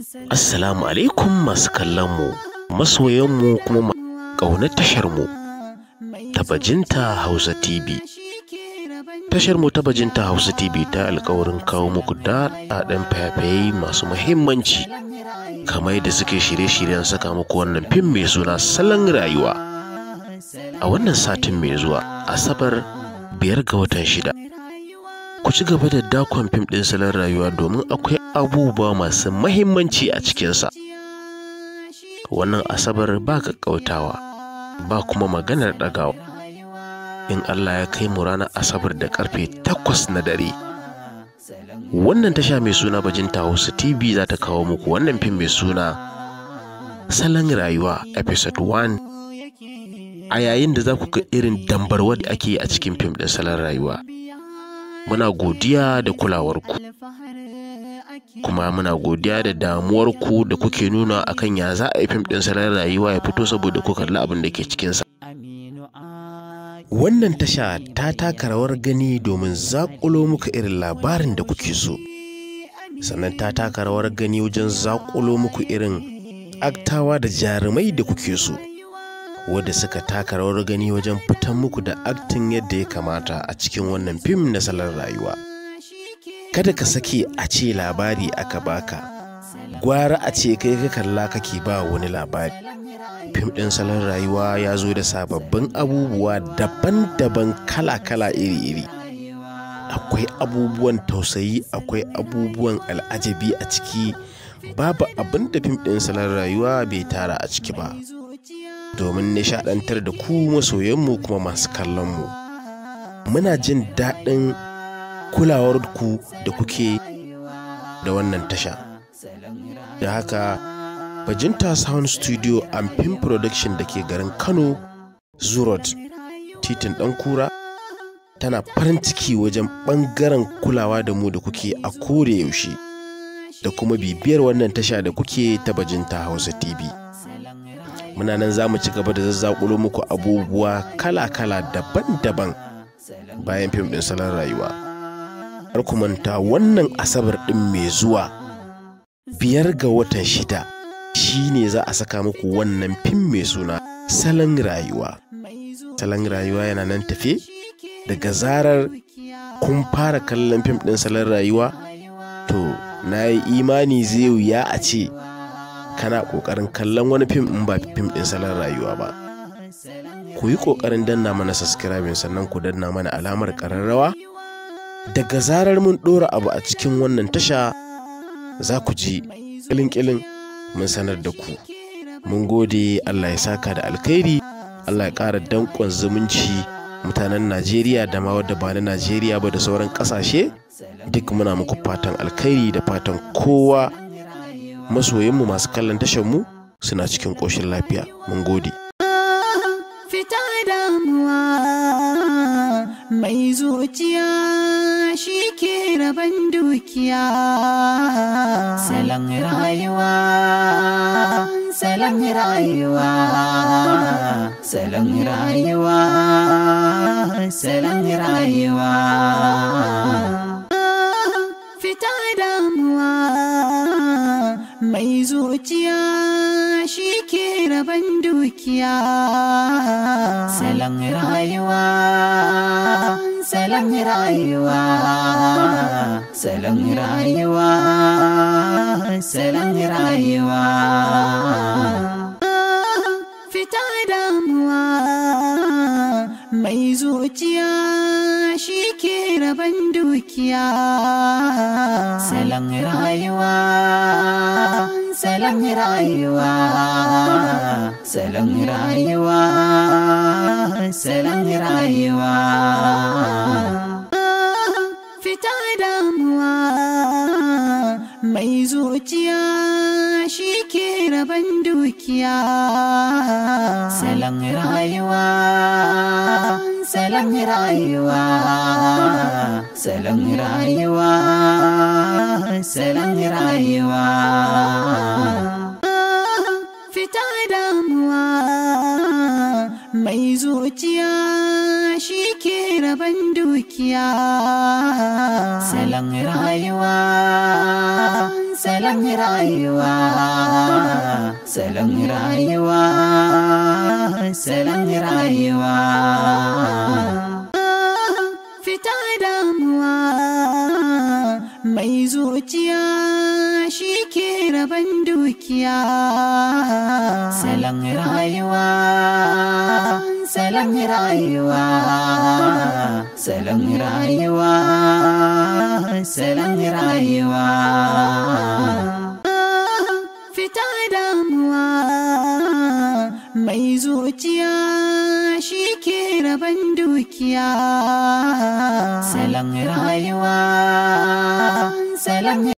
Assalamu alaikum masu kallonmu, masoyanmu kuma ƙaunar tasharmu ta Bajinta Hausa TV. Tasharmu ta Bajinta Hausa TV ta alƙawarin kawo muku daɗaɗɗen fayafayi masu muhimmanci, kamar yadda suke shirye-shiryen saka muku wannan fim mai suna Salon Rayuwa. A wannan satin mai zuwa, Asabar 5 ga watan 6. Ku ci gaba da dakon fim ɗin Salon Rayuwa domin akwai abubuwa masu mahimmanci a cikinsa. Wannan Asabar ba ƙaƙƙautawa, ba kuma maganar ɗagawa. In Allah ya kai mu ranar Asabar da ƙarfe 8 na dare. Wannan tasha mai suna Bajinta Hausa TV za ta kawo muku wannan fim mai suna Salon Rayuwa Episode 1. A yayin da za ku ga irin dambarwa da ake yi a cikin fim ɗin Salon Rayuwa. Muna godiya da kulawarku, kuma muna godiya da damuwarku da kuke nuna akan ya za a yi fim ɗin Salon Rayuwa ya fito saboda ku kalli abin da ke cikinsa. Wannan tasha ta taka rawar gani domin zaƙulo muku irin labarin da kuke so, sannan ta taka rawar gani wajen zaƙulo muku irin aktawa da jarumai da kuke so, wadda suka taka rawar gani wajen fitan muku da aktin yadda ya kamata a cikin wannan fim na Salon Rayuwa. Kada ka sake a ce labari aka baka, gwara a ce kai ka kalla kake ba wani labari. Fim ɗin Salon Rayuwa ya zo da sababbin abubuwa daban-daban, kala-kala, iri-iri. Akwai abubuwan tausayi, akwai abubuwan al'ajabi a ciki. Babu abin da fim ɗin Salon Rayuwa bai tara a ciki ba, domin nishaɗantar da ku masoyanmu kuma masu kallonmu. Muna jin daɗin kulawar ku da kuke da wannan tasha. Da haka Bajinta Sound Studio and Film Production da ke garin Kano, Zurot, titin Ɗankura, tana farin ciki wajen ɓangaren kulawa da mu da kuke a koda yaushe, da kuma bibiyar wannan tasha da kuke ta Bajinta Hausa TV. Muna nan za mu ci gaba da zazzakulo muku abubuwa kala-kala daban-daban bayan fim ɗin Salon Rayuwa. Har ku manta wannan Asabar ɗin mai zuwa 5 ga watan 6 shine za a saka muku wannan fim mai suna Salon Rayuwa. Salon Rayuwa yana nan tafe. Daga zarar kun fara kallon fim ɗin Salon Rayuwa, to na yi imani zai wuya a ce kana ƙoƙarin kallon wani fim in ba fim ɗin Salon Rayuwa ba. Ku yi ƙoƙarin danna mana subscribing, sannan ku danna mana alamar ƙararrawa. Daga zarar mun ɗora abu a cikin wannan tasha, za ku ji ƙilin-ƙilin mun sanar da ku. Mun gode, Allah ya saka da alkhairi, Allah ya ƙara danƙon zumunci mutanen Najeriya da ma wadda ba na Najeriya ba da sauran ƙasashe. Duk muna muku fatan alkhairi da fatan kowa masoyanmu masu kallon tashanmu suna cikin ƙoshin lafiya. Mun gode. Fita damuwa mai zuciya shi ke rabon dukiya. Salon rayuwa, salon rayuwa, salon rayuwa, salon rayuwa. Fita damuwa mai zuciya shi ke rabon dukiya. Salon rayuwa, salon rayuwa, salon rayuwa, salon rayuwa. Fita damuwa mai zuciya shi ke rabon dukiya. Salon rayuwa, salon rayuwa, salon rayuwa, salon rayuwa. Fita damuwa mai zuciya shi ke rabon dukiya. Salon rayuwa, salon rayuwa, salon rayuwa, salon rayuwa. Fita damuwa mai zuciya shi ke rabon dukiya. Salon rayuwa, salon rayuwa, salon rayuwa, salon rayuwa. Fita damuwa mai zuciya shi ke raban dukiya. Salon rayuwa, salon rayuwa, salon rayuwa, salon rayuwa. Fita damuwa mai zuciya shi ke raban dukiya. Salon rayuwa, salon